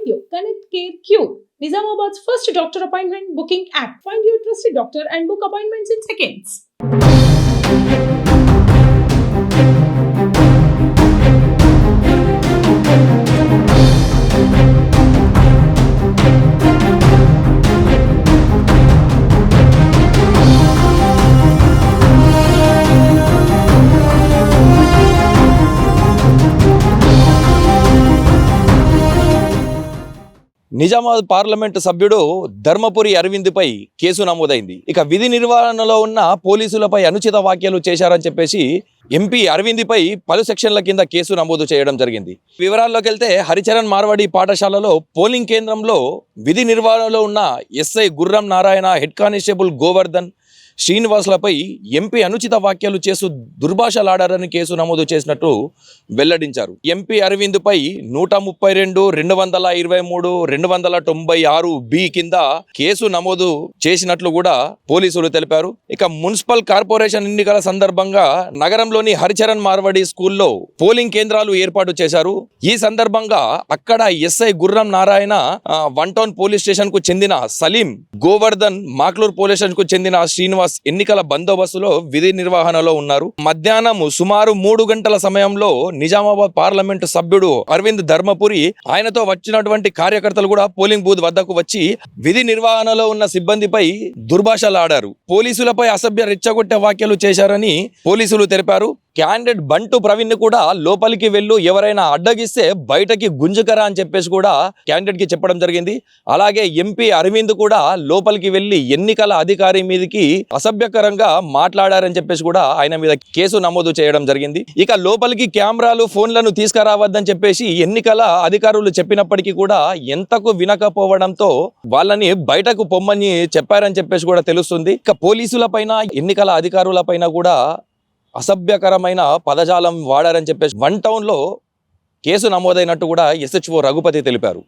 you. Connect Care Cure, Nizamabad's first doctor appointment booking app. Find your trusted doctor and book appointments in seconds. Nizamabad parliament సభ్యుడు Dharmapuri అరవింద్పై case నమోదైంది. ఇక విధి నిర్వహణలో ఉన్న పోలీసులపై అనుచిత వ్యాఖ్యలు చేశారని చెప్పేసి ఎంపీ అరవింద్పై పలు సెక్షన్ల కింద కేసు నమోదు చేయడం జరిగింది. వివరాల్లోకి వెళ్తే హరిచరణ్ మార్వాడి పాఠశాలలో పోలింగ్ కేంద్రంలో విధి నిర్వహణలో ఉన్న SI Gurram Narayana, head constable Govardhan, శ్రీనివాసులపై ఎంపీ అనుచిత వ్యాఖ్యలు చేస్తూ దుర్భాషలాడారని కేసు నమోదు చేసినట్టు వెల్లడించారు. ఎంపీ అరవింద్పై 132, 223, 296 బి కింద కేసు నమోదు చేసినట్లు కూడా పోలీసులు తెలిపారు. ఇక మున్సిపల్ కార్పొరేషన్ ఎన్నికల సందర్భంగా నగరంలోని హరిచరణ్ మార్వాడి స్కూల్లో పోలింగ్ కేంద్రాలు ఏర్పాటు చేశారు. ఈ సందర్భంగా అక్కడ SI Gurram Narayana, 1 town police station కు చెందిన సలీం, గోవర్ధన్, మాక్లూర్ పోలీస్ స్టేషన్ కు చెందిన శ్రీనివాస్ ఎన్నికల బందోబస్తులో విధి నిర్వహణలో ఉన్నారు. మధ్యాహ్నం సుమారు 3 గంటల సమయంలో నిజామాబాద్ పార్లమెంటు సభ్యుడు అరవింద్ ధర్మపురి, ఆయనతో వచ్చినటువంటి కార్యకర్తలు కూడా పోలింగ్ బూత్ వద్దకు వచ్చి విధి నిర్వహణలో ఉన్న సిబ్బందిపై దుర్భాషలాడారు. పోలీసులపై అసభ్య రెచ్చగొట్టే వ్యాఖ్యలు చేశారని పోలీసులు తెలిపారు. క్యాండిడేట్ బంటు ప్రవీణ్ కూడా లోపలికి వెళ్ళు, ఎవరైనా అడ్డగిస్తే బయటకి గుంజుకరా అని చెప్పేసి కూడా క్యాండిడేట్ కి చెప్పడం జరిగింది. అలాగే ఎంపీ అరవింద్ కూడా లోపలికి వెళ్లి ఎన్నికల అధికారి మీదకి అసభ్యకరంగా మాట్లాడారని చెప్పేసి కూడా ఆయన మీద కేసు నమోదు చేయడం జరిగింది. ఇక లోపలికి కెమెరాలు, ఫోన్లను తీసుకురావద్దని చెప్పేసి ఎన్నికల అధికారులు చెప్పినప్పటికీ కూడా ఎంతకు వినకపోవడంతో వాళ్ళని బయటకు పొమ్మని చెప్పారని చెప్పేసి కూడా తెలుస్తుంది. ఇక పోలీసుల పైన, ఎన్నికల అధికారుల పైన కూడా అసభ్యకరమైన పదజాలం వాడారని చెప్పేసి 1 టౌన్లో కేసు నమోదైనట్టు కూడా ఎస్హెచ్ఓ రఘుపతి తెలిపారు.